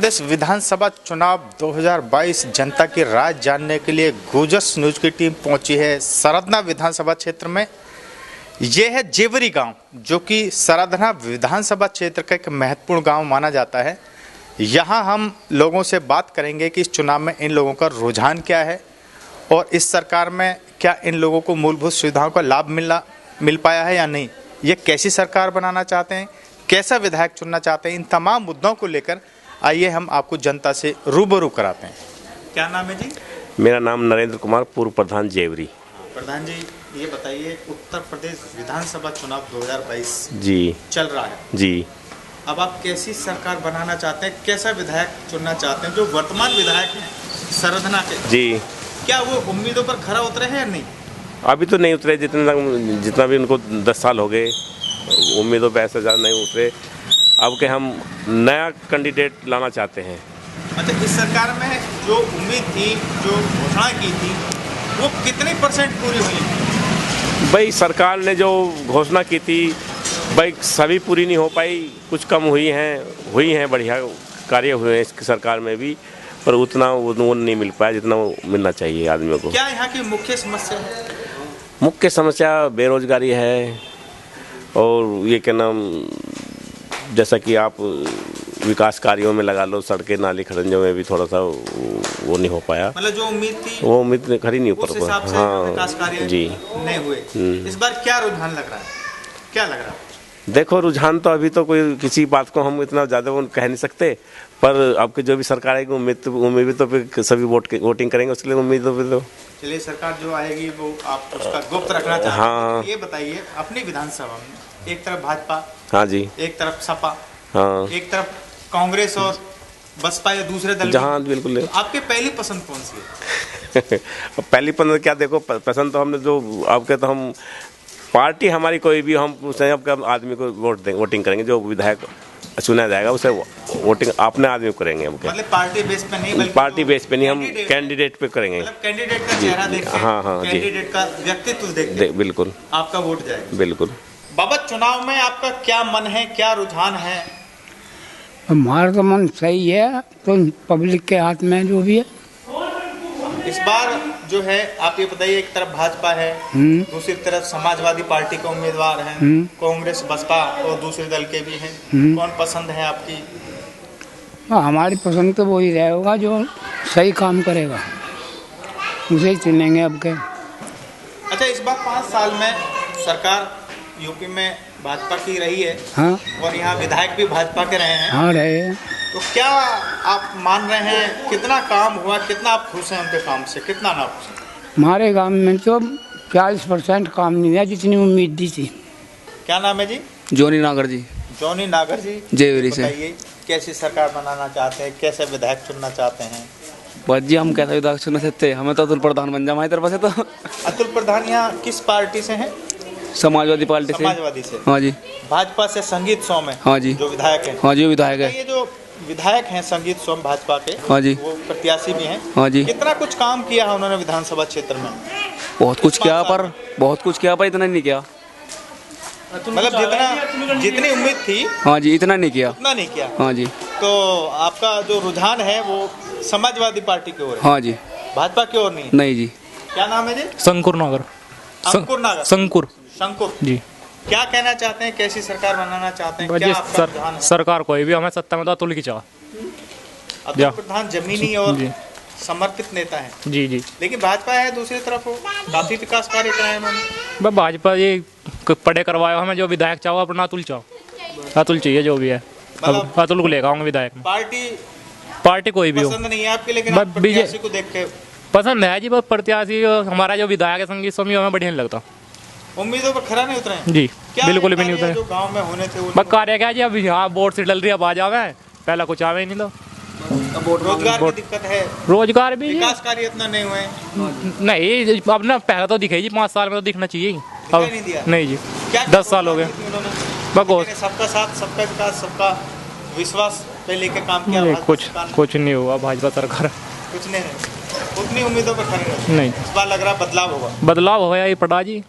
प्रदेश विधानसभा चुनाव 2022 जनता की राय जानने के लिए गुजस न्यूज की टीम पहुंची है सरधना विधानसभा क्षेत्र में। ये है जेवरी गांव, जो कि सरधना विधानसभा क्षेत्र का एक महत्वपूर्ण गांव माना जाता है। यहां हम लोगों से बात करेंगे कि इस चुनाव में इन लोगों का रुझान क्या है और इस सरकार में क्या इन लोगों को मूलभूत सुविधाओं का लाभ मिल पाया है या नहीं, ये कैसी सरकार बनाना चाहते हैं, कैसा विधायक चुनना चाहते हैं, इन तमाम मुद्दों को लेकर आइए हम आपको जनता से रूबरू कराते हैं। क्या नाम है जी? मेरा नाम नरेंद्र कुमार, पूर्व प्रधान जेवरी। प्रधान जी, ये बताइए, उत्तर प्रदेश विधानसभा चुनाव 2022 जी चल रहा है जी। अब आप कैसी सरकार बनाना चाहते हैं, कैसा विधायक चुनना चाहते हैं? जो वर्तमान विधायक हैं सरधना के जी, क्या वो उम्मीदों पर खरा उतरे हैं या नहीं? अभी तो नहीं उतरे, जितना भी उनको 10 साल हो गए, उम्मीदों पर ऐसे ज़्यादा नहीं उतरे। अब के हम नया कैंडिडेट लाना चाहते हैं। अच्छा, इस सरकार में जो उम्मीद थी, जो घोषणा की थी, वो कितनी % पूरी हुई? भाई सरकार ने जो घोषणा की थी भाई सभी पूरी नहीं हो पाई, कुछ कम हुई हैं, बढ़िया कार्य हुए हैं इसकी सरकार में भी, पर उतना वो नहीं मिल पाया जितना मिलना चाहिए आदमियों को। क्या यहाँ की मुख्य समस्या है? मुख्य समस्या बेरोजगारी है और ये क्या नाम, जैसा कि आप विकास कार्यों में लगा लो, सड़कें नाली खरंजों में भी थोड़ा सा वो नहीं हो पाया। मतलब जो उम्मीद थी वो उम्मीद खरी नहीं ऊपर पर। हाँ विकास कार्य जी नहीं हुए। इस बार क्या रुझान लग रहा है, क्या लग रहा है? देखो, रुझान तो अभी तो कोई किसी बात को हम इतना ज़्यादा कह नहीं सकते, पर अब की जो भी सरकार आएगी उम्मीद तो फिर सभी वोटिंग करेंगे, उसके लिए उम्मीद तो फिर तो चलिए सरकार जो आएगी वो आप उसका गुप्त रखना चाहते हैं। हाँ। ये बताइए, अपनी विधानसभा में एक तरफ भाजपा, हाँ जी, एक तरफ सपा, हाँ, एक तरफ कांग्रेस और बसपा या दूसरे दल, जहाँ बिल्कुल। आपकी पहली पसंद कौन सी है? पहली पसंद क्या, देखो पसंद तो हमने जो आपके तो हम पार्टी हमारी कोई भी, हम उसने आपका आदमी को वोटिंग करेंगे, जो विधायक चुना जाएगा उसे वोटिंग अपने आदमी को करेंगे। हम मतलब पार्टी बेस पे नहीं, बल्कि पार्टी बेस पे नहीं, हम कैंडिडेट पे करेंगे। मतलब कैंडिडेट का चेहरा देख के, हाँ हाँ जी, कैंडिडेट का व्यक्तित्व देख के बिल्कुल आपका वोट जाएगा। बिल्कुल। बाबा, चुनाव में आपका क्या मन है, क्या रुझान है? हमारा तो मन सही है, तो पब्लिक के हाथ में जो भी है। इस बार जो है आप ये बताइए, एक तरफ भाजपा है, दूसरी तरफ समाजवादी पार्टी के उम्मीदवार हैं, कांग्रेस बसपा और दूसरे दल के भी हैं। कौन पसंद है आपकी? हमारी पसंद तो वही रहेगा जो सही काम करेगा, उसे ही चुनेंगे अब के। अच्छा, इस बार 5 साल में सरकार यूपी में भाजपा की रही है। हाँ, और यहाँ विधायक भी भाजपा के रहे हैं। हाँ रहे हैं। तो क्या आप मान रहे हैं, कितना काम हुआ, कितना आप खुश हैं उनके काम से, कितना ना खुश हैं? हमारे गांव में तो 40% काम नहीं है जितनी उम्मीद दी थी। क्या नाम है जी? जोनी नागर जी। जोनी नागर जी, जेवरी से। बताइए, कैसी सरकार बनाना चाहते हैं, कैसे विधायक चुनना चाहते हैं? बस जी, हम कैसा विधायक चुन सकते हैं, हमें तो अतुल प्रधान बन जाए हमारी तरफ से। तो अतुल प्रधान यहाँ किस पार्टी से हैं? समाजवादी पार्टी से। समाजवादी से। हाँ जी। भाजपा से संगीत सोम है। हाँ जी। जो विधायक है। हाँ जी, विधायक है। ये जो विधायक हैं संगीत सोम भाजपा के, हाँ जी, वो प्रत्याशी भी हैं। हाँ जी। कितना कुछ काम किया है उन्होंने विधानसभा क्षेत्र में? बहुत कुछ किया, पर इतना नहीं किया। मतलब जितनी उम्मीद थी, हाँ जी, इतना नहीं किया। उतना नहीं किया। हाँ जी। तो आपका जो रुझान है वो समाजवादी पार्टी की ओर है? हाँ जी। भाजपा की ओर नहीं? नहीं जी। क्या नाम है जी? शंकुर नागर। अंकुर नागर। शंकुर जी। क्या कहना चाहते हैं, कैसी सरकार बनाना चाहते हैं? क्या आपका रुझान है? सरकार कोई भी, हमें सत्ता में तो अतुल की चाह। अतुल प्रधान जमीनी और समर्पित नेता है। जी जी। लेकिन भाजपा है दूसरी तरफ, वो काफी विकास कार्य कराए उन्होंने। भाजपा ये पढ़े करवाया, हमें जो विधायक चाहो अपना अतुल चाहो, अतुल चाहिए जो भी है। अब अतुल को लेकर आऊंगा विधायक में। पार्टी कोई भी हो पसंद नहीं है आपके, लेकिन आप प्रत्याशी को देख के पसंद है जी। बस प्रत्याशी हमारा जो विधायक है संगीत स्वामी, हमें बढ़िया नहीं लगता। उम्मीदों पर खरा नहीं उतरे जी, बिल्कुल भी नहीं उतरे। जो गांव में होने थे बस कार्य क्या जी, अब यहाँ बोर्ड से डल रही है, अब आ जावे, पहला कुछ आवे ही नहीं। तो रोजगार की दिक्कत है, रोजगार भी विकास कार्य इतना नहीं हुए नहीं। अब ना पहला तो दिखे जी, 5 साल में तो दिखना चाहिए। अब नहीं दिया। नहीं जी, क्या 10 साल हो गए। सबका साथ, सबका विकास, सबका विश्वास पे लेके काम किया। कुछ नहीं हुआ भाजपा सरकार, कुछ नहीं है। उतनी उम्मीदों पर खरे नहीं। इस बार लग रहा बदलाव होगा। बदलाव होया ही पड़ा जी।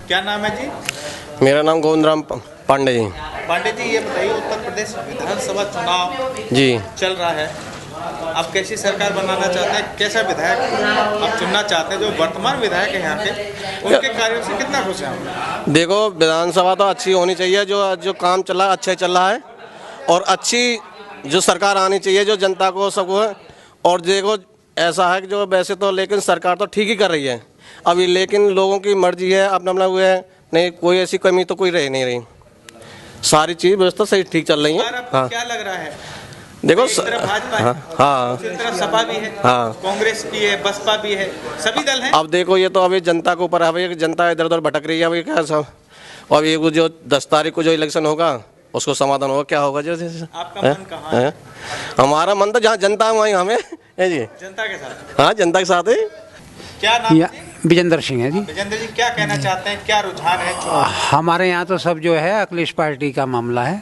क्या नाम है जी? मेरा नाम गोविंदराम पांडे जी। पांडे जी, ये बताइए, उत्तर प्रदेश विधानसभा चुनाव जी चल रहा है, आप कैसी सरकार बनाना चाहते हैं, कैसा विधायक आप चुनना चाहते हैं? जो वर्तमान विधायक है यहाँ के, उनके कार्यों से कितना खुश हैं आप? देखो, विधानसभा तो अच्छी होनी चाहिए, जो काम चल रहा है अच्छा चल रहा है, और अच्छी जो सरकार आनी चाहिए जो जनता को सबको। और देखो, ऐसा है कि जो वैसे तो लेकिन सरकार तो ठीक ही कर रही है अभी, लेकिन लोगों की मर्जी है, अपना अपना हुआ है, नहीं कोई ऐसी कमी तो कोई रह नहीं रही, सारी चीज़ व्यवस्था सही ठीक चल रही है। हाँ, क्या लग रहा है? देखो एक तरफ भाजपा है, हाँ, दूसरी तरफ सपा भी है, हाँ, कांग्रेस भी है, बसपा भी है, सभी दल हैं। अब देखो, ये तो अभी जनता के ऊपर है, अभी जनता इधर उधर भटक रही है अभी क्या सब। और ये जो 10 तारीख को जो इलेक्शन होगा उसको समाधान होगा, क्या होगा। जैसे आपका मन कहाँ है? हमारा मन तो जहाँ जनता है वहीं हमें है जी। जनता के साथ? हाँ, जनता के साथ है। क्या नाम है? विजेंद्र सिंह है जी। विजेंद्र जी, क्या कहना चाहते हैं, क्या रुझान है? हमारे यहाँ तो सब जो है अखिलेश पार्टी का मामला है,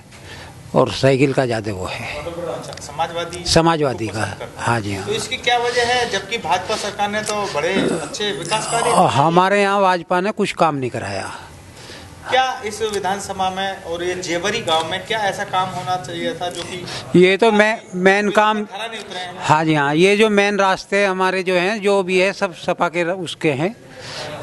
और साइकिल का ज़्यादा वो है, समाजवादी का। हाँ जी, हाँ। तो इसकी क्या वजह है, जबकि भाजपा सरकार ने तो बड़े अच्छे विकास कार्य? हमारे यहाँ भाजपा ने कुछ काम नहीं कराया। क्या इस विधानसभा में और ये जेवरी गांव में क्या ऐसा काम होना चाहिए था जो कि ये तो मेन काम, खरा नहीं उतरे हैं? हाँ जी हाँ, ये जो मेन रास्ते हमारे जो हैं जो भी है सब सपा के उसके हैं।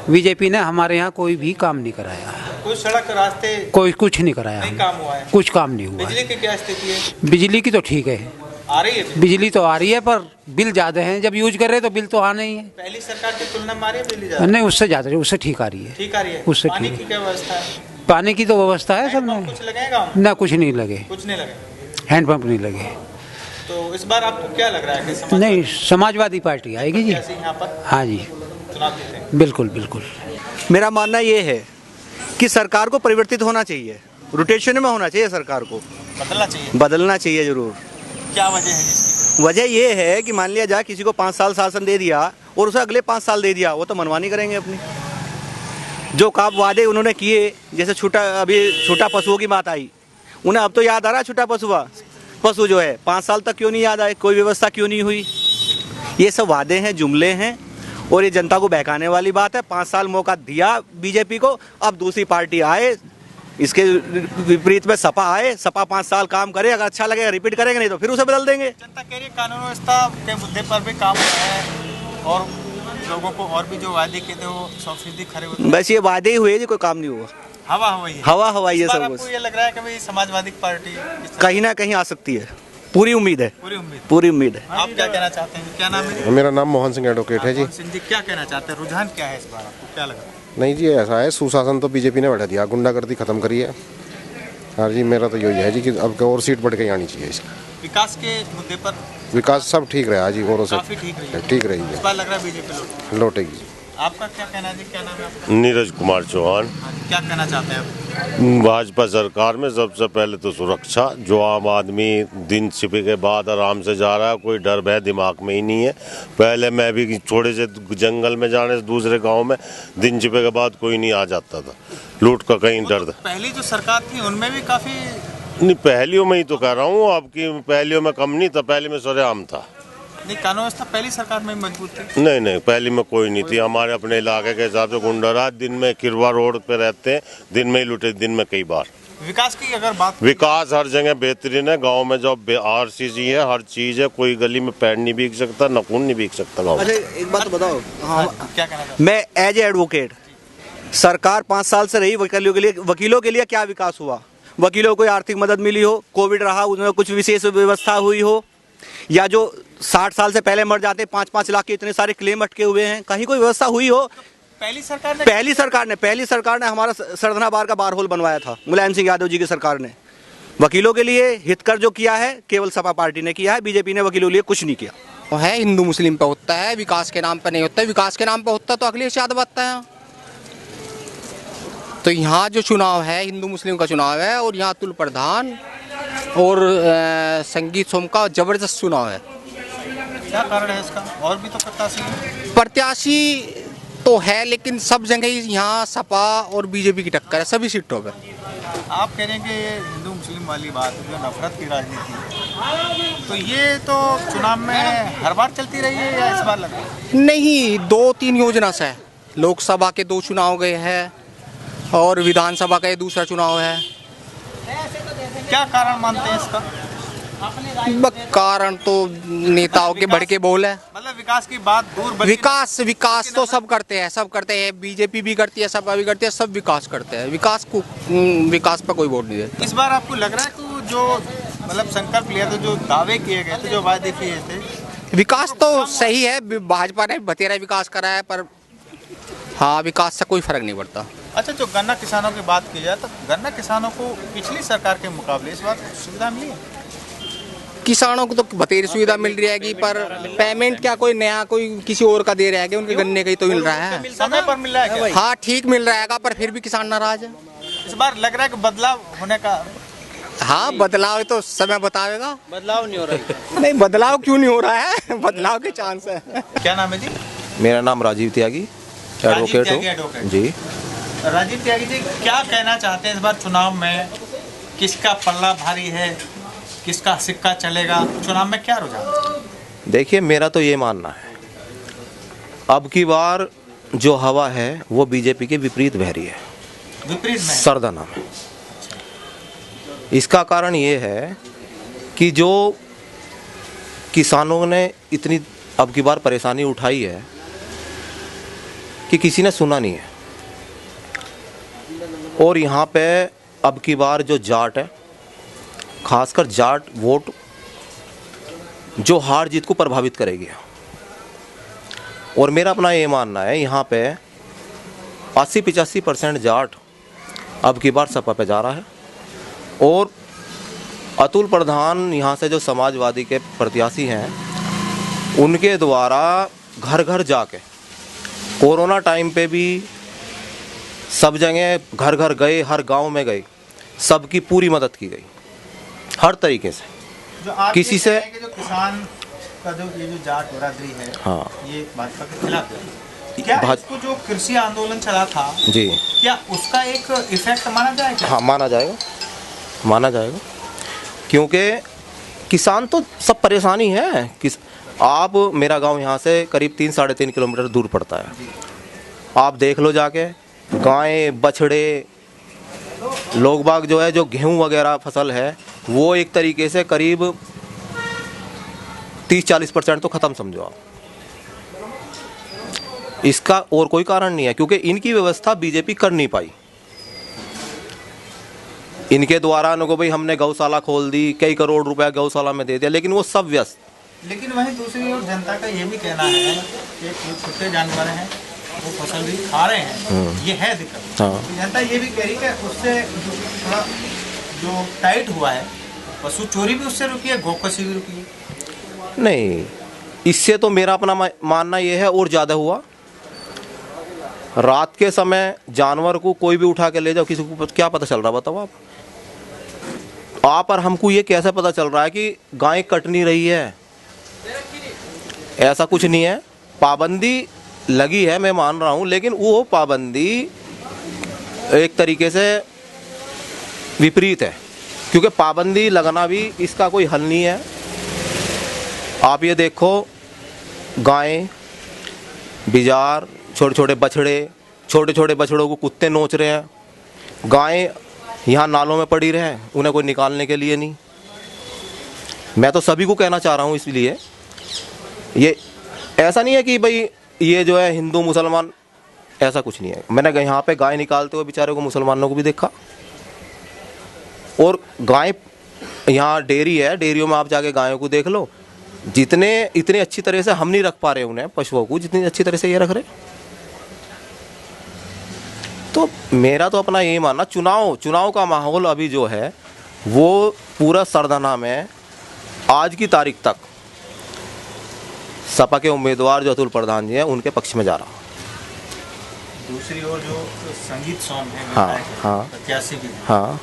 बीजेपी ने हमारे यहाँ कोई भी काम नहीं कराया, कोई सड़क रास्ते कोई कुछ नहीं कराया, नहीं काम हुआ है, कुछ काम नहीं हुआ। बिजली की क्या स्थिति है? बिजली की तो ठीक है, आ रही है बिजली तो आ रही है, पर बिल ज़्यादा है, जब यूज कर रहे तो बिल तो आना ही है। पहली सरकार की तुलना में आ रही है बिजली ज़्यादा? नहीं, उससे ज़्यादा, उससे ठीक आ रही है। ठीक आ रही है? उससे पानी ठीक की क्या व्यवस्था है? पानी की तो व्यवस्था है सब में। कुछ लगेगा? ना, कुछ नहीं लगे, कुछ नहीं लगे, हैंडपंप नहीं लगे। तो इस बार आपको क्या लग रहा है कि नहीं, समाजवादी पार्टी आएगी जी। यहाँ पर हाँ जी, चुनाव जीते हैं? बिल्कुल बिल्कुल। मेरा मानना ये है कि सरकार को परिवर्तित होना चाहिए, रोटेशन में होना चाहिए, सरकार को बदलना चाहिए जरूर। क्या वजह है इसकी? वजह ये है कि मान लिया जाए किसी को 5 साल शासन दे दिया और उसे अगले 5 साल दे दिया, वो तो मनमानी करेंगे अपनी। जो काम वादे उन्होंने किए, जैसे छोटा पशुओं की बात आई, उन्हें अब तो याद आ रहा है छोटा पशु जो है 5 साल तक क्यों नहीं याद आए, कोई व्यवस्था क्यों नहीं हुई। ये सब वादे हैं, जुमले हैं, और ये जनता को बहकाने वाली बात है। 5 साल मौका दिया बीजेपी को, अब दूसरी पार्टी आए, इसके विपरीत में सपा आए, सपा 5 साल काम करे, अगर अच्छा लगेगा रिपीट करेंगे, नहीं तो फिर उसे बदल देंगे। जनता कह रही है कानून व्यवस्था के मुद्दे पर भी काम हो रहा है, और लोगों को और भी जो वादे किए थे वो 100% खरे होते हैं। बस ये वादे ही हुए जी, कोई काम नहीं हुआ, हवा हवाई है। हवा हवाई है सब आपको कुछ। ये लग रहा है कि भाई समाजवादी पार्टी कहीं ना कहीं आ सकती है, पूरी उम्मीद है, पूरी उम्मीद है। आप क्या कहना चाहते हैं? क्या नाम है? मेरा नाम मोहन सिंह एडवोकेट है जी। मोहन सिंह जी, क्या कहना चाहते हैं, रुझान क्या है इस बार, आपको क्या लगा? नहीं जी, ऐसा है, सुशासन तो बीजेपी ने बैठा दिया, गुंडागर्दी खत्म करी है। हाँ जी, मेरा तो यही है जी कि अब और सीट बढ़ के आनी चाहिए इसकी। विकास के मुद्दे पर विकास सब ठीक रहा जी, और से काफी ठीक रही इस है, बार लग रहा है बीजेपी लौटेगी। आपका क्या कहना है जी, क्या नाम है आपका? नीरज कुमार चौहान। क्या कहना चाहते हैं आप? भाजपा सरकार में सबसे पहले तो सुरक्षा, जो आम आदमी दिन छिपे के बाद आराम से जा रहा है, कोई डर भय दिमाग में ही नहीं है। पहले मैं भी थोड़े से जंगल में जाने से दूसरे गांव में दिन छिपे के बाद कोई नहीं आ जाता था, लूट का कहीं डर। पहली जो सरकार थी उनमें भी काफी नहीं, पहलियों में ही तो कह रहा हूँ, आपकी पहलियों में कम नहीं था, पहले में सरेआम था। नहीं, कानून व्यवस्था पहली सरकार में मजबूत थी? नहीं, पहले में कोई नहीं थी। हमारे अपने इलाके के हिसाब से गुंडाराज दिन में किरवा रोड पे रहते हैं, दिन में ही लुटे, दिन में कई बार। विकास की अगर बात, विकास हर जगह बेहतरीन है। गांव में जो आरसीसी है, हर चीज है, कोई गली में पैर नहीं बिक सकता, नखून नहीं बिक सकता गाँव में। अच्छा, एक बात बताओ, क्या कहना? मैं एज ए एडवोकेट, सरकार 5 साल से रही, वकीलों के लिए क्या विकास हुआ? वकीलों को कोई आर्थिक मदद मिली हो, कोविड रहा उनमें कुछ विशेष व्यवस्था हुई हो, या जो 60 साल से पहले मर जाते 5-5 लाख के इतने सारे क्लेम अटके हुए हैं, कहीं कोई व्यवस्था हुई हो? पहली सरकार ने हमारा सरधना बार का बार होल बनवाया था, मुलायम सिंह यादव जी की सरकार ने। वकीलों के लिए हितकर जो किया है केवल सपा पार्टी ने किया है, बीजेपी ने वकीलों के लिए कुछ नहीं किया। वो है हिंदू मुस्लिम पे होता है, विकास के नाम पे नहीं होता है। विकास के नाम पे होता तो अखिलेश यादव आता है। तो यहाँ जो चुनाव है हिंदू मुस्लिम का चुनाव है, और यहाँ अतुल प्रधान और संगीत सोम का जबरदस्त चुनाव है। क्या कारण है इसका? और भी तो प्रत्याशी तो है, लेकिन सब जगह यहाँ सपा और बीजेपी की टक्कर है सभी सीटों पे। आप कह रहे हैं कि हिंदू मुस्लिम वाली बात, जो नफरत की राजनीति, तो ये तो चुनाव में हर बार चलती रही है या इस बार लगा? नहीं, 2-3 योजना से लोकसभा के 2 चुनाव गए हैं, और विधानसभा का ये दूसरा चुनाव है। क्या कारण मानते हैं इसका? कारण तो नेताओं के भड़के बोल है। मतलब विकास की बात दूर बची विकास तो सब करते हैं, बीजेपी भी करती है, सब भी करती है, सब विकास करते हैं। विकास पर कोई वोट नहीं देता। इस बार आपको लग रहा है कि जो मतलब संकल्प लिया था, जो दावे किए गए थे, जो वादे किए थे, विकास तो सही है, भाजपा ने बतेरा विकास करा है, पर हाँ विकास से कोई फर्क नहीं पड़ता। अच्छा, जो गन्ना किसानों की बात की जाए तो गन्ना किसानों को पिछली सरकार के मुकाबले इस बार सुविधा मिली है? किसानों को तो बतेरी सुविधा मिल रही है, पर पेमेंट क्या कोई नया कोई किसी और का दे रहा है, उनके गन्ने का ही तो मिल रहा है। समय पर मिल रहा है क्या? हाँ ठीक मिल रहा है, पर फिर भी किसान नाराज है। इस बार लग रहा है कि बदलाव होने का। हाँ बदलाव तो समय बताएगा। बदलाव नहीं हो रहा है? नहीं, बदलाव क्यों नहीं हो रहा है? बदलाव के चांस है। क्या नाम है जी? मेरा नाम राजीव त्यागी, एडवोकेट हूँ जी। राजीव त्यागी जी, क्या कहना चाहते हैं इस बार चुनाव में? किसका पल्ला भारी है, किसका सिक्का चलेगा चुनाव में? क्या रुझान? देखिए, मेरा तो ये मानना है, अब की बार जो हवा है वो बीजेपी के विपरीत बह रही है, विपरीत में सरदना में। इसका कारण ये है कि जो किसानों ने इतनी अब की बार परेशानी उठाई है कि किसी ने सुना नहीं है। और यहाँ पे अब की बार जो जाट है, खासकर जाट वोट जो हार जीत को प्रभावित करेगी। और मेरा अपना ये मानना है, यहाँ पे 80-85% जाट अब की बार सपा पे जा रहा है। और अतुल प्रधान यहाँ से जो समाजवादी के प्रत्याशी हैं, उनके द्वारा घर घर जाके कोरोना टाइम पे भी सब जगह घर घर गए, हर गांव में गए, सबकी पूरी मदद की गई हर तरीके से। जो आप किसी से जो किसान का ये जो जाट बरादरी है, हाँ, ये भाजपा के खिलाफ है। क्या इसको जो कृषि आंदोलन चला था जी, क्या उसका एक इफेक्ट माना जाएगा? हाँ माना जाएगा, क्योंकि किसान तो सब परेशानी है। आप मेरा गांव यहाँ से करीब 3-3.5 किलोमीटर दूर पड़ता है। आप देख लो जाके, गायें बछड़े, लोग बाग जो है, जो गेहूं वगैरह फसल है, वो एक तरीके से करीब 30-40% तो ख़त्म समझो आप। इसका और कोई कारण नहीं है, क्योंकि इनकी व्यवस्था बीजेपी कर नहीं पाई। इनके द्वारा इनको भाई हमने गौशाला खोल दी, कई करोड़ रुपया गौशाला में दे दिया, लेकिन वो सब व्यस्त। लेकिन वहीं दूसरी ओर जनता का ये भी कहना है कि जो छोटे जानवर हैं वो फसल भी खा रहे हैं, ये है दिक्कत। हाँ। तो जनता ये भी कह रही है कि उससे थोड़ा जो टाइट हुआ है, पशु चोरी भी उससे रुकी है, गोकशी भी रुकी है। नहीं, इससे तो मेरा अपना मानना ये है और ज़्यादा हुआ। रात के समय जानवर को कोई भी उठा के ले जाओ, किसी को क्या पता चल रहा, बताओ आप और हमको ये कैसे पता चल रहा है कि गाय कट नहीं रही है? ऐसा कुछ नहीं है। पाबंदी लगी है, मैं मान रहा हूँ, लेकिन वो पाबंदी एक तरीके से विपरीत है, क्योंकि पाबंदी लगना भी इसका कोई हल नहीं है। आप ये देखो, गायें, बिजार, छोटे छोटे बछड़ों को कुत्ते नोच रहे हैं। गायें यहाँ नालों में पड़ी रहे, उन्हें कोई निकालने के लिए नहीं। मैं तो सभी को कहना चाह रहा हूँ, इसलिए ये ऐसा नहीं है कि भाई ये जो है हिंदू मुसलमान, ऐसा कुछ नहीं है। मैंने यहाँ पे गाय निकालते हुए बेचारे को मुसलमानों को भी देखा। और गाय, यहाँ डेयरी है, डेयरियों में आप जाके गायों को देख लो, इतने अच्छी तरह से हम नहीं रख पा रहे उन्हें, पशुओं को, जितनी अच्छी तरह से ये रख रहे। तो मेरा तो अपना यही मानना, चुनाव का माहौल अभी जो है वो पूरा सरदना में आज की तारीख तक सपा के उम्मीदवार जो अतुल प्रधान जी हैं, उनके पक्ष में जा रहा। दूसरी ओर जो संगीत सोम है, हाँ, प्रत्याशी भी, हाँ,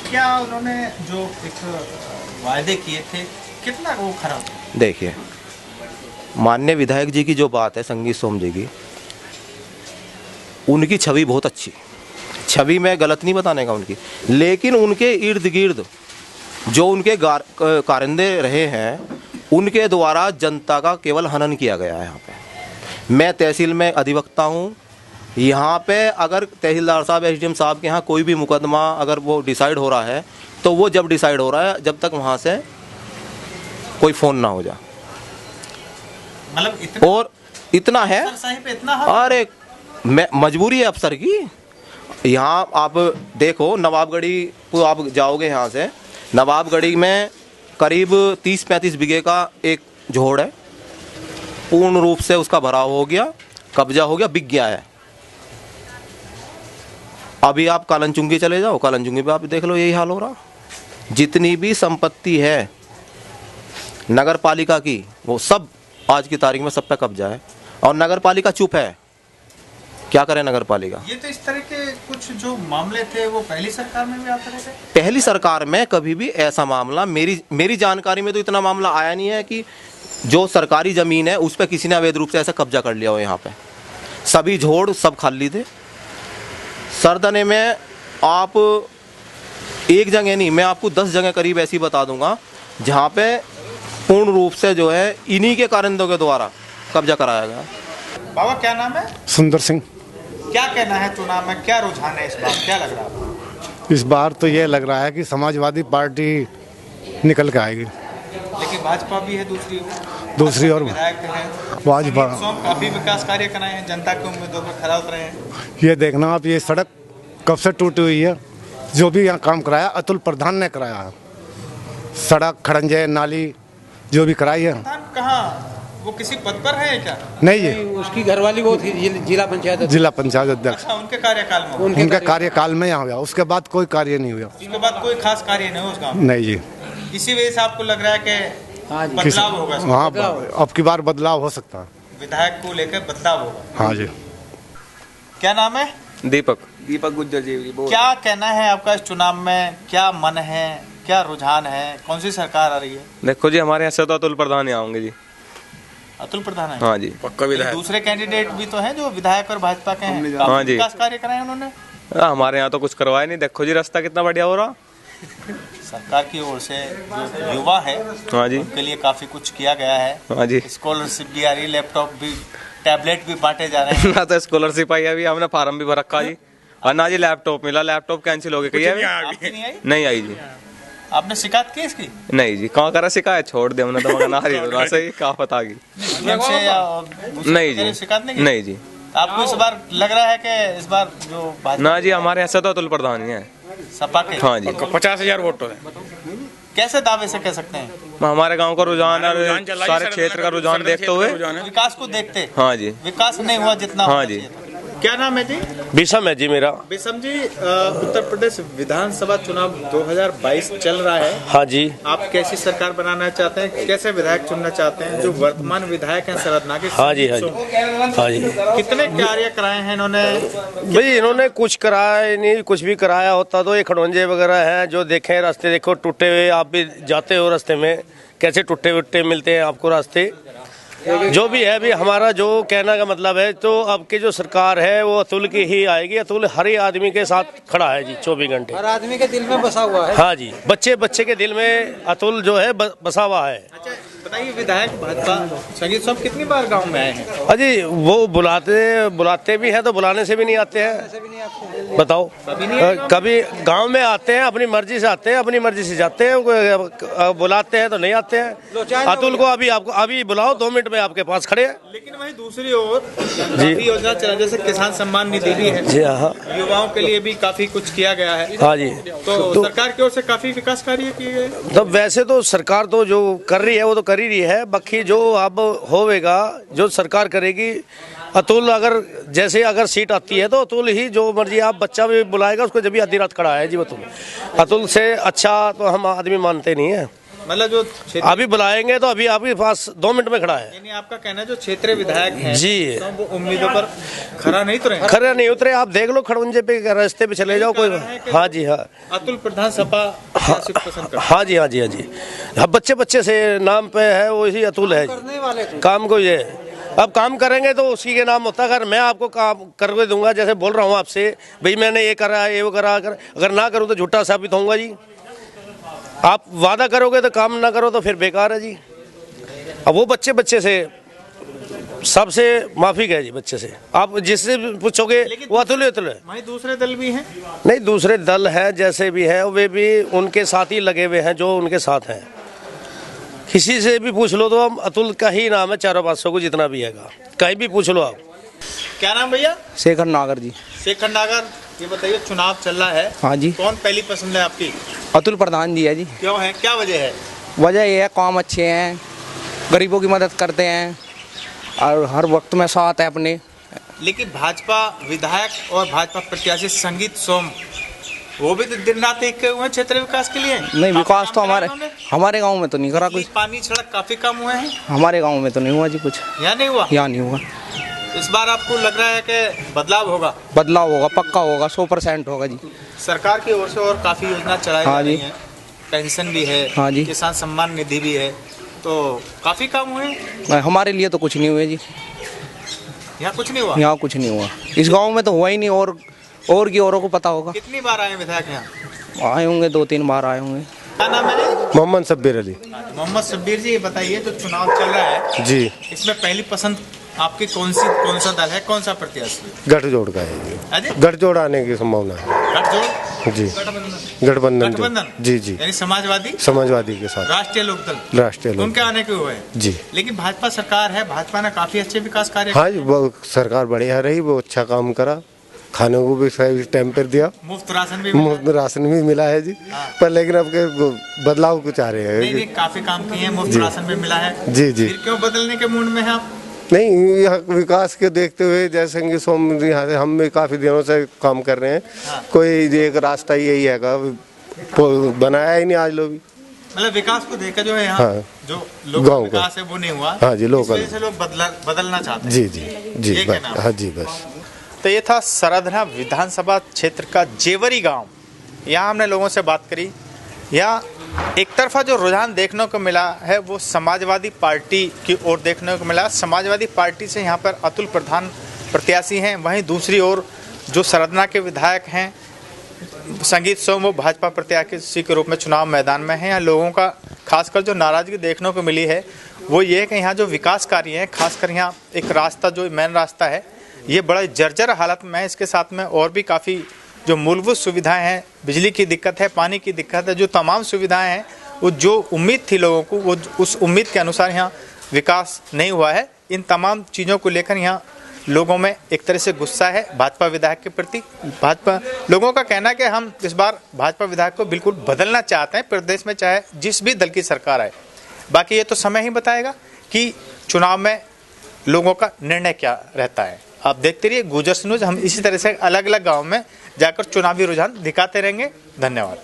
क्या उन्होंने जो एक वायदे किए थे, कितना वो खरा हुआ? देखिए, माननीय विधायक जी की जो बात है, संगीत सोम जी की, उनकी छवि बहुत अच्छी, छवि में गलत नहीं बताने का उनकी, लेकिन उनके इर्द गिर्द जो उनके कारिंदे रहे हैं, उनके द्वारा जनता का केवल हनन किया गया है। यहाँ पे मैं तहसील में अधिवक्ता हूँ, यहाँ पे अगर तहसीलदार साहब एसडीएम साहब के यहाँ कोई भी मुकदमा अगर वो डिसाइड हो रहा है तो वो जब डिसाइड हो रहा है जब तक वहाँ से कोई फ़ोन ना हो जाए। मतलब और इतना है, अरे मजबूरी है अफसर की। यहाँ आप देखो नवाबगढ़ी को आप जाओगे, यहाँ से नवाबगढ़ी में करीब 30-35 बीघे का एक झोड़ है, पूर्ण रूप से उसका भराव हो गया, कब्जा हो गया, बिक गया है। अभी आप कालनचुंगी चले जाओ, कालनचुंगी पे आप देख लो यही हाल हो रहा। जितनी भी संपत्ति है नगर पालिका की वो सब आज की तारीख में सब पे कब्जा है और नगर पालिका चुप है। क्या करे नगर पालिका? ये तो इस तरह के कुछ जो मामले थे वो पहली सरकार में भी आते रहे थे। पहली सरकार में कभी भी ऐसा मामला मेरी जानकारी में तो इतना मामला आया नहीं है कि जो सरकारी जमीन है उस पर किसी ने अवैध रूप से ऐसा कब्जा कर लिया हो। यहाँ पे सभी झोड़ सब खाली थे। सरदने में आप एक जगह नहीं, मैं आपको 10 जगह करीब ऐसी बता दूंगा जहाँ पे पूर्ण रूप से जो है इन्हीं के कारिंदों के द्वारा कब्जा कराया गया। बाबा क्या नाम है? सुंदर सिंह। क्या कहना है चुनाव में, क्या रुझान है इस बार, क्या लग रहा है? इस बार तो ये लग रहा है कि समाजवादी पार्टी निकल के आएगी, लेकिन भाजपा भी है दूसरी और विधायक हैं भाजपा काफी विकास कार्य कराए हैं, जनता के उम्मीदों पर खरा उतरे हैं। ये देखना आप, ये सड़क कब से टूटी हुई है। जो भी यहाँ काम कराया अतुल प्रधान ने कराया है। सड़क, खड़ंजे, नाली जो भी कराई है। कहाँ वो किसी पद पर है क्या? नहीं, ये उसकी घरवाली वो थी जिला पंचायत अध्यक्ष। अच्छा, उनके कार्यकाल में? उनके कार्यकाल में यहाँ हुआ, उसके बाद कोई कार्य नहीं हुआ। उसके बाद कोई खास कार्य नहीं हुआ उसका? नहीं जी। इसी वजह से आपको लग रहा है कि बदलाव होगा? हाँ, अब की बार बदलाव हो सकता है, विधायक को लेकर बदलाव होगा। हाँ जी। क्या नाम है? दीपक गुज्जर जी। क्या कहना है आपका इस चुनाव में, क्या मन है, क्या रुझान है, कौन सी सरकार आ रही है? देखो जी, हमारे यहाँ से तो अतुल प्रधान ही आएंगे जी। अतुल प्रधान है? हाँ जी, पक्का विधायक। दूसरे कैंडिडेट भी तो हैं जो विधायक और भाजपा के हैं। हाँ जी, विकास कार्य कराए उन्होंने। हमारे यहाँ तो कुछ करवाया नहीं। देखो जी, रास्ता कितना बढ़िया हो रहा। सरकार की ओर से जो युवा है, हाँ जी, उनके लिए काफी कुछ किया गया है। हाँ जी, स्कॉलरशिप भी आ रही, लैपटॉप भी, टैबलेट भी बांटे जा रहे हैं। ना तो स्कॉलरशिप आई, अभी हमने फार्म भी भर रखा जी। और ना जी लैपटॉप मिला, लैपटॉप कैंसिल हो गई। नहीं आई जी। आपने शिकायत की इसकी? नहीं जी, कहाँ करा शिकायत, छोड़ दे हमने तो मगर ना रही सही कहाँ पता की। नहीं जी, शिकायत नहीं जी। आपको इस बार लग रहा है कि इस बार जो ना जी, हमारे यहाँ से तो अतुल प्रधान ही है, सपा के। हाँ जी, 50,000 वोट है। कैसे दावे से कह सकते हैं? हमारे गांव का रुझान और सारे क्षेत्र का रुझान देखते हुए, विकास को देखते। हाँ जी, विकास नहीं हुआ जितना। हाँ जी। क्या नाम है जी? विषम है जी मेरा। विषम जी, उत्तर प्रदेश विधानसभा चुनाव 2022 चल रहा है। हाँ जी। आप कैसी सरकार बनाना चाहते हैं, कैसे विधायक चुनना चाहते हैं? जो वर्तमान विधायक हैं सरदना के, हाँ जी, हाँ जी, हाँ जी। कितने कार्य कराए हैं इन्होंने? भाई इन्होंने कुछ कराया नहीं, कुछ भी कराया होता तो ये खड़वंजे वगैरह हैं जो देखें, रास्ते देखो टूटे हुए, आप भी जाते हो रास्ते में कैसे टूटे वुट्टे मिलते हैं आपको रास्ते। जो भी है भी हमारा जो कहना का मतलब है, तो अब की जो सरकार है वो अतुल की ही आएगी। अतुल हर ही आदमी के साथ खड़ा है जी, 24 घंटे, हर आदमी के दिल में बसा हुआ है। हाँ जी, बच्चे के दिल में अतुल जो है बसा हुआ है। अच्छा बताइए, विधायक भाजपा संगीत साहब कितनी बार गांव में आए हैं? अजी वो बुलाते भी हैं तो बुलाने से भी नहीं आते हैं। बताओ, कभी गांव में आते हैं, अपनी मर्जी से आते हैं, अपनी मर्जी से जाते हैं, बुलाते हैं तो नहीं आते हैं। अतुल को अभी बुलाओ, 2 मिनट में आपके पास खड़े हैं। लेकिन वहीं दूसरी ओर काफी योजना चला, जैसे किसान सम्मान निधि भी है जी, हाँ, युवाओं के लिए भी काफी कुछ किया गया है। हाँ जी, तो सरकार की ओर से काफी विकास कार्य किए गए। तो वैसे तो सरकार तो जो कर रही है वो तो कर ही रही है, बाकी जो अब होवेगा, जो सरकार करेगी, अतुल अगर सीट आती है तो अतुल ही, जो मर्जी आप बच्चा भी बुलाएगा उसको, जब भी आधी रात खड़ा है जी अतुल से अच्छा तो हम आदमी मानते नहीं है। मतलब जो अभी बुलाएंगे तो अभी आपके पास 2 मिनट में खड़ा है। यानी आपका कहना है जो क्षेत्रीय विधायक हैं जी, तो वो उम्मीदों पर खरा नहीं उतरे। आप देख लो, खड़वंजे पे रास्ते पे चले जाओ कोई। हाँ जी, हाँ, अतुल प्रधान सपा पसंद करते। हाँ जी, हाँ जी, हाँ जी, हाँ, बच्चे से नाम पे है वो ही अतुल है। काम को ये अब काम करेंगे तो उसी के नाम होता है। अगर मैं आपको काम करके दूंगा, जैसे बोल रहा हूँ आपसे, भाई मैंने ये करा, ये वो करा, अगर ना करूँ तो झूठा साबित होऊंगा जी। आप वादा करोगे तो काम ना करो तो फिर बेकार है जी। अब वो बच्चे से सबसे माफिक है जी बच्चे से। आप जिससे पूछोगे वो अतुल है। वहीं दूसरे दल भी हैं। नहीं, दूसरे दल हैं जैसे भी हैं, वे भी उनके साथ ही लगे हुए हैं जो उनके साथ हैं। किसी से भी पूछ लो तो हम अतुल का ही नाम है, 400-500 को जितना भी हैगा, कहीं भी पूछ लो आप। क्या नाम भैया? शेखर नागर जी। शेखर नागर, ये बताइए चुनाव चल रहा है, हाँ जी। कौन पहली पसंद है आपकी? अतुल प्रधान जी है जी। क्यों है, क्या वजह है? वजह ये है काम अच्छे हैं, गरीबों की मदद करते हैं और हर वक्त में साथ है अपने। लेकिन भाजपा विधायक और भाजपा प्रत्याशी संगीत सोम, वो भी तो दिन रात एक हुए हैं क्षेत्र विकास के लिए। नहीं, विकास तो हमारे गांव में तो नहीं करा कुछ। पानी सड़क काफी कम हुए हैं हमारे गांव में तो नहीं हुआ जी कुछ। यहाँ नहीं हुआ? यहाँ नहीं हुआ। इस बार आपको लग रहा है कि बदलाव होगा? बदलाव होगा, पक्का होगा, 100% होगा जी। सरकार की ओर से और काफी योजना चलाई जा रही है, पेंशन भी है, हाँ जी, किसान सम्मान निधि भी है, तो काफी काम हुए। हमारे लिए तो कुछ नहीं हुए जी। यहाँ कुछ नहीं हुआ? यहाँ कुछ नहीं हुआ, इस गांव में तो हुआ ही नहीं। और की औरों को पता होगा। कितनी बार आए विधायक यहाँ? आए होंगे, 2-3 बार आए होंगे। क्या नाम है? मोहम्मद शब्बीर अली। मोहम्मद शब्बीर जी, ये बताइए जो चुनाव चल रहा है जी, इसमें पहली पसंद आपकी कौन सा दल है, कौन सा प्रत्याशी? गठजोड़ का है जी। गठजोड़ आने की संभावना है। गठजोड़ जी, गठबंधन जी जी, यानी समाजवादी के साथ राष्ट्रीय लोकदल उनके आने के हुए हैं जी। लेकिन भाजपा सरकार है, भाजपा ने काफी अच्छे विकास कार्य। हाँ जी, वो सरकार बढ़िया रही, वो अच्छा काम करा, खाने को भी सही टाइम पर दिया, मुफ्त राशन भी मिला है जी। पर लेकिन अब के बदलाव कुछ आ रहे हैं। नहीं, काफी काम किए हैं, मुफ्त राशन भी मिला है जी जी। फिर क्यों बदलने के मूड में है आप? नहीं, यहाँ विकास के देखते हुए जैसे कि सोम यहाँ से हम भी काफी दिनों से काम कर रहे हैं। कोई एक रास्ता यही है, बनाया ही नहीं आज लोग। मतलब विकास को देखकर जो है यहाँ हाँ, जो लोग विकास है वो नहीं हुआ। हाँ जी, लोग बदलना चाहते हैं। जी जी जी, हाँ जी बस। तो ये था सरधना विधानसभा क्षेत्र का जेवरी गांव। यहाँ हमने लोगों से बात करी। यहाँ एक तरफा जो रुझान देखने को मिला है वो समाजवादी पार्टी की ओर देखने को मिला। समाजवादी पार्टी से यहाँ पर अतुल प्रधान प्रत्याशी हैं, वहीं दूसरी ओर जो सरधना के विधायक हैं संगीत सोम, वो भाजपा प्रत्याशी के रूप में चुनाव मैदान में हैं। यहाँ लोगों का खासकर जो नाराजगी देखने को मिली है वो ये है कि यहाँ जो विकास कार्य हैं, खासकर यहाँ एक रास्ता जो मेन रास्ता है ये बड़ा जर्जर हालत में है। इसके साथ में और भी काफ़ी जो मूलभूत सुविधाएं हैं, बिजली की दिक्कत है, पानी की दिक्कत है, जो तमाम सुविधाएं हैं वो जो उम्मीद थी लोगों को वो उस उम्मीद के अनुसार यहाँ विकास नहीं हुआ है। इन तमाम चीज़ों को लेकर यहाँ लोगों में एक तरह से गुस्सा है भाजपा विधायक के प्रति। भाजपा लोगों का कहना है कि हम इस बार भाजपा विधायक को बिल्कुल बदलना चाहते हैं प्रदेश में, चाहे जिस भी दल की सरकार आए। बाकी ये तो समय ही बताएगा कि चुनाव में लोगों का निर्णय क्या रहता है। आप देखते रहिए गुजर्स न्यूज़, हम इसी तरह से अलग अलग गाँव में जाकर चुनावी रुझान दिखाते रहेंगे। धन्यवाद।